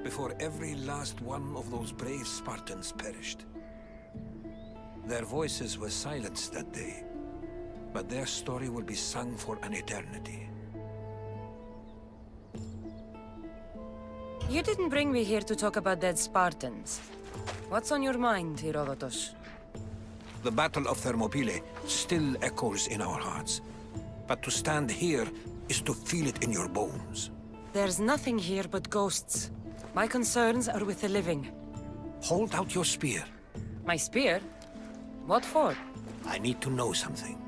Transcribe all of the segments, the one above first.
before every last one of those brave Spartans perished. Their voices were silenced that day, but their story will be sung for an eternity. You didn't bring me here to talk about dead Spartans. What's on your mind, Herodotus? The Battle of Thermopylae still echoes in our hearts. But to stand here is to feel it in your bones. There's nothing here but ghosts. My concerns are with the living. Hold out your spear. My spear? What for? I need to know something.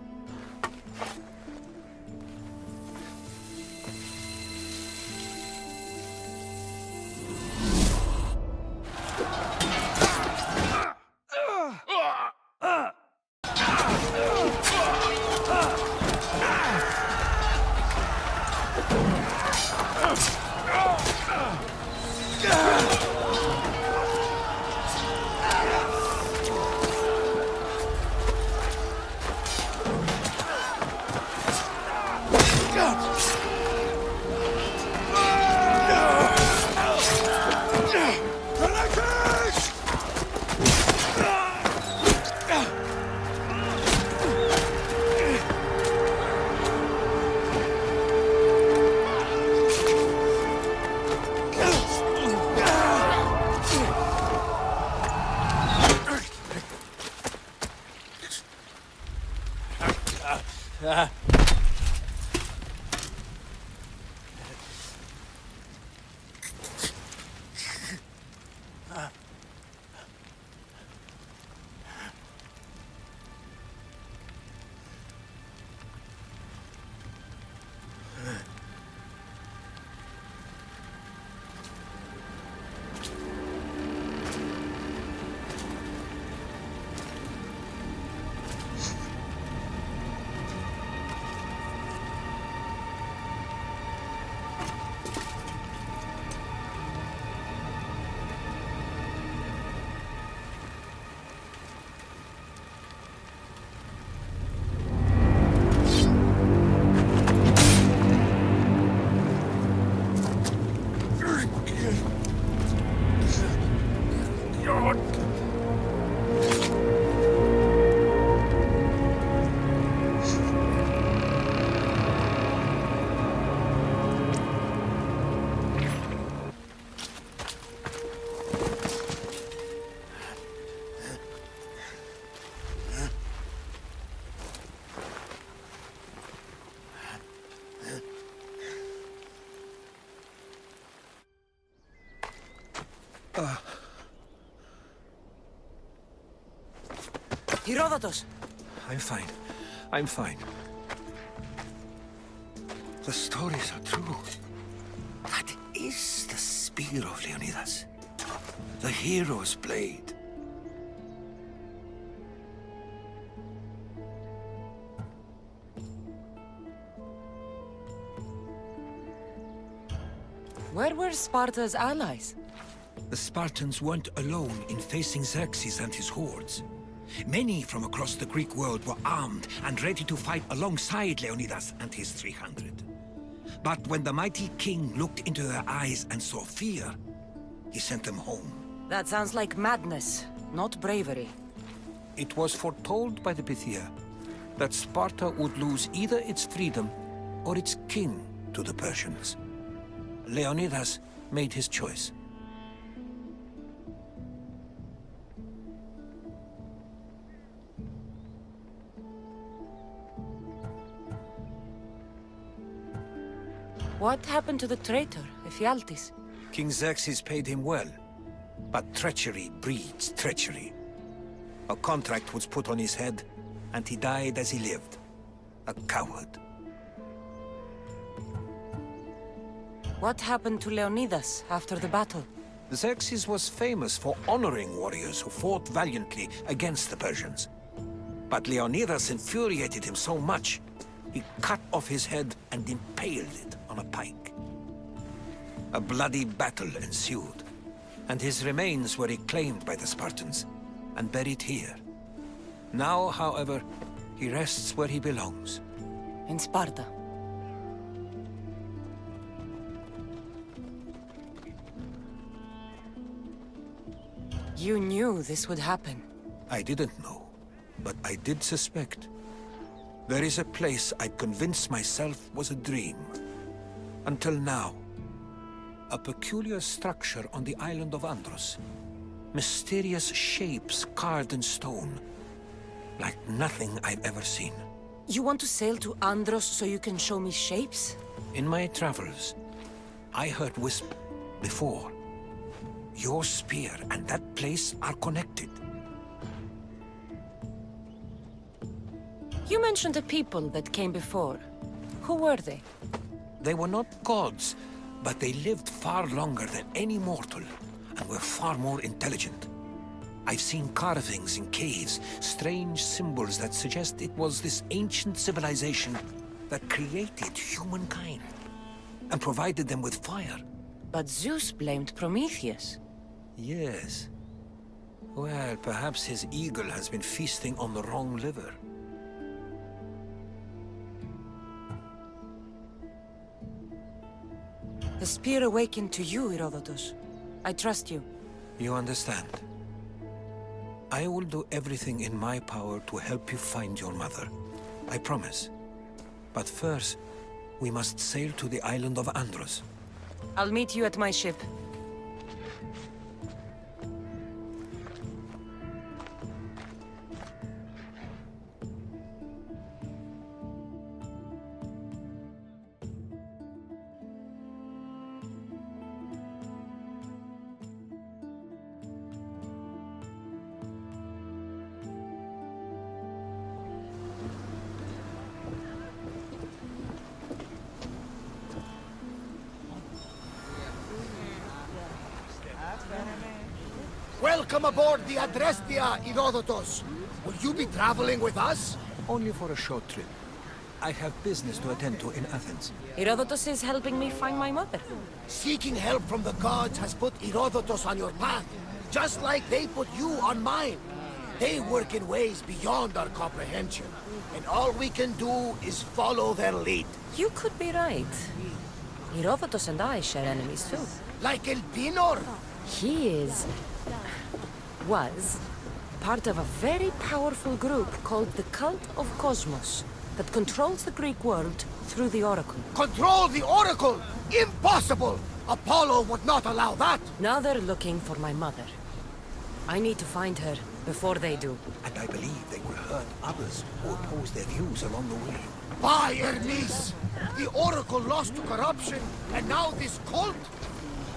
Herodotus! I'm fine. I'm fine. The stories are true. That is the spear of Leonidas. The hero's blade. Where were Sparta's allies? The Spartans weren't alone in facing Xerxes and his hordes. Many from across the Greek world were armed and ready to fight alongside Leonidas and his 300. But when the mighty king looked into their eyes and saw fear, he sent them home. That sounds like madness, not bravery. It was foretold by the Pythia that Sparta would lose either its freedom or its king to the Persians. Leonidas made his choice. What happened to the traitor, Ephialtes? King Xerxes paid him well, but treachery breeds treachery. A contract was put on his head, and he died as he lived. A coward. What happened to Leonidas after the battle? Xerxes was famous for honoring warriors who fought valiantly against the Persians. But Leonidas infuriated him so much, he cut off his head and impaled it on a pike. A bloody battle ensued, and his remains were reclaimed by the Spartans and buried here. Now, however, he rests where he belongs. In Sparta. You knew this would happen. I didn't know, but I did suspect. There is a place I'd convinced myself was a dream. Until now. A peculiar structure on the island of Andros. Mysterious shapes carved in stone. Like nothing I've ever seen. You want to sail to Andros so you can show me shapes? In my travels, I heard whisper before. Your spear and that place are connected. You mentioned a people that came before. Who were they? They were not gods, but they lived far longer than any mortal, and were far more intelligent. I've seen carvings in caves, strange symbols that suggest it was this ancient civilization that created humankind, and provided them with fire. But Zeus blamed Prometheus. Yes. Well, perhaps his eagle has been feasting on the wrong liver. The spear awakened to you, Herodotus. I trust you. You understand. I will do everything in my power to help you find your mother. I promise. But first, we must sail to the island of Andros. I'll meet you at my ship. Welcome aboard the Adrestia, Herodotus. Will you be traveling with us? Only for a short trip. I have business to attend to in Athens. Herodotus is helping me find my mother. Seeking help from the gods has put Herodotus on your path, just like they put you on mine. They work in ways beyond our comprehension, and all we can do is follow their lead. You could be right. Herodotus and I share enemies too. Like Elpinor. He was part of a very powerful group called the Cult of Cosmos that controls the Greek world through the Oracle. Control the Oracle! Impossible! Apollo would not allow that! Now they're looking for my mother. I need to find her before they do. And I believe they will hurt others who oppose their views along the way. By Hermes! The Oracle lost to corruption, and now this cult?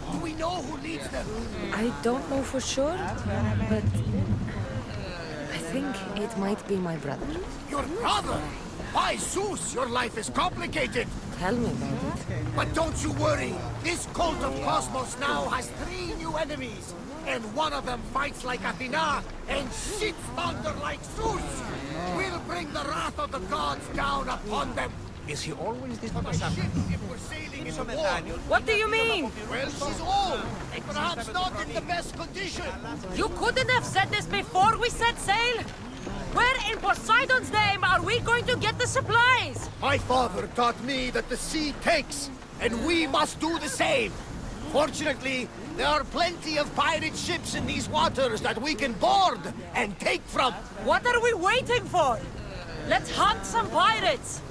Do we know who leads them? I don't know for sure, but I think it might be my brother. Your brother? By Zeus, your life is complicated! Tell me about it. But don't you worry! This cult of Cosmos now has 3 new enemies! And one of them fights like Athena and shits thunder like Zeus! We'll bring the wrath of the gods down upon them! Is he always this On my ship, if we're sailing in a war... What do you mean? Well, she's old! Perhaps not in the best condition! You couldn't have said this before we set sail! Where in Poseidon's name are we going to get the supplies? My father taught me that the sea takes, and we must do the same. Fortunately, there are plenty of pirate ships in these waters that we can board and take from. What are we waiting for? Let's hunt some pirates!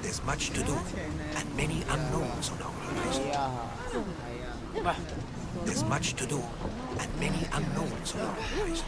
There's much to do, and many unknowns on our horizon. There's much to do, and many unknowns on our horizon.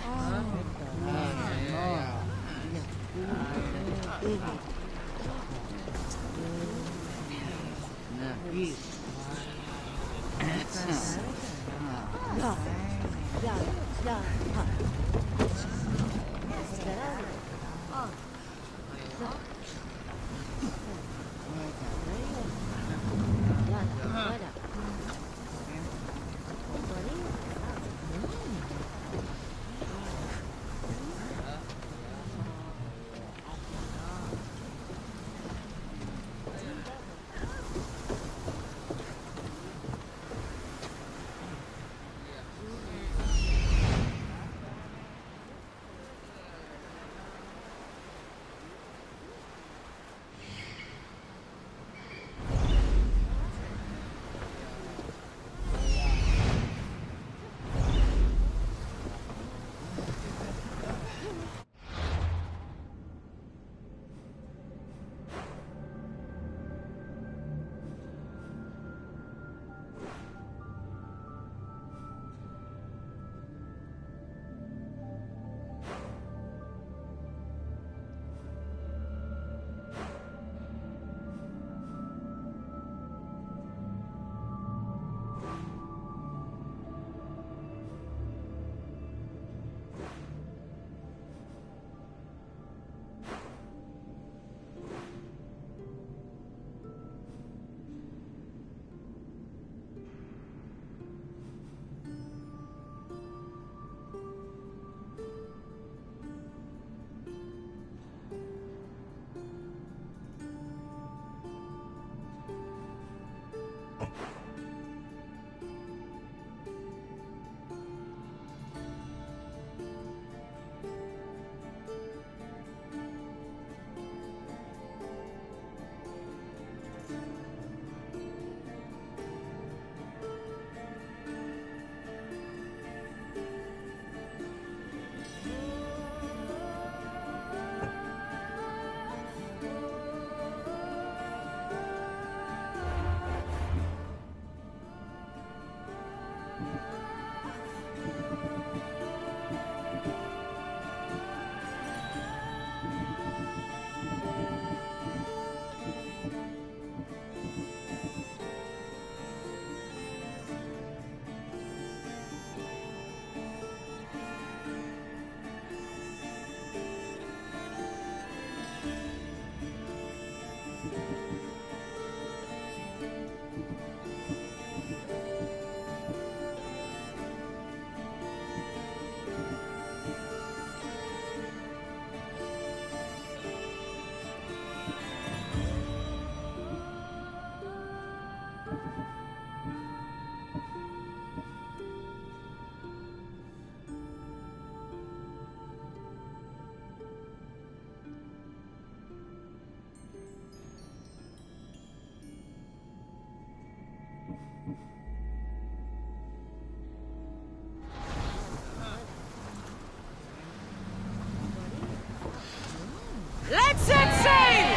Let's set sail!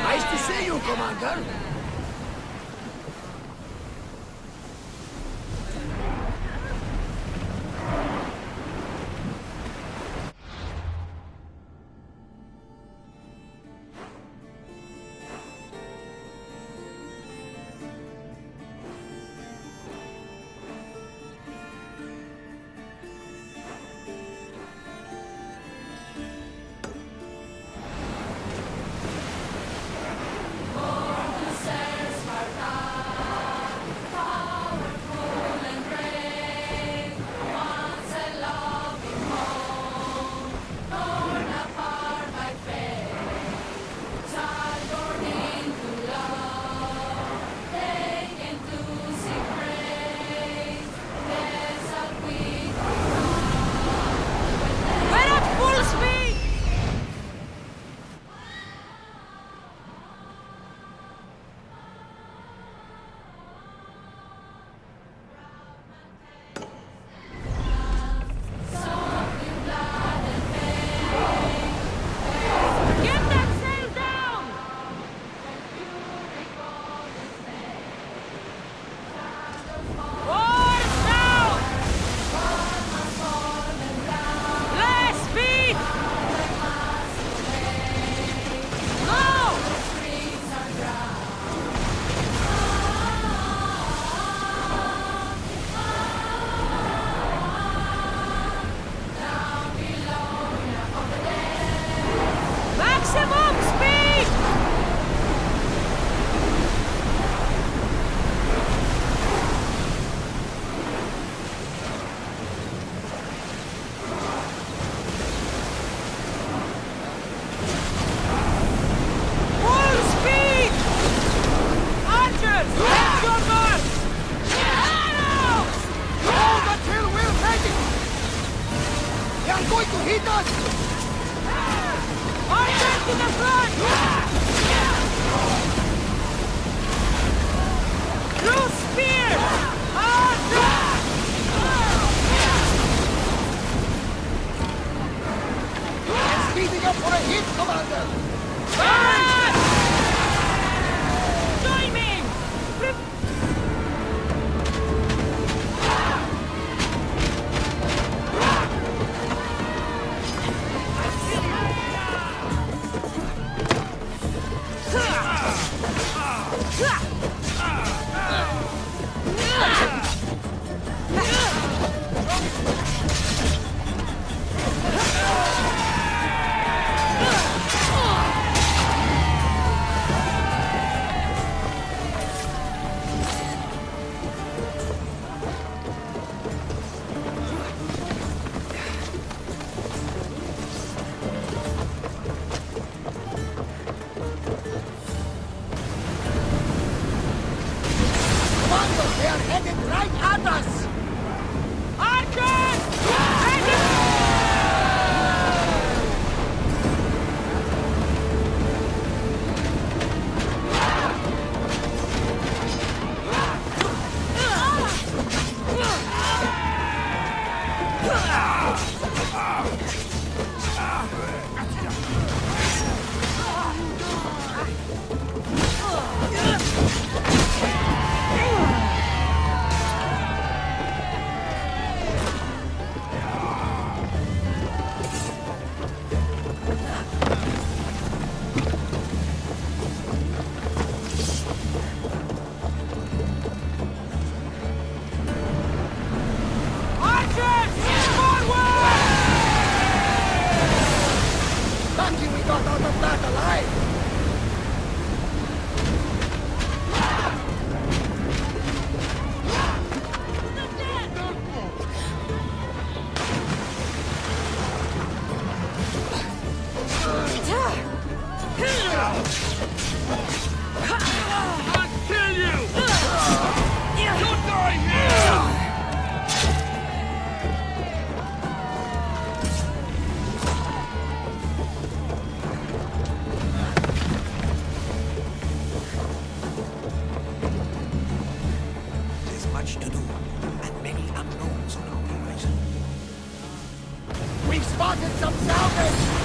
Nice to see you, Commander. I'll kill you! You die here! There's much to do, and many unknowns on our horizon. We've spotted some salvage!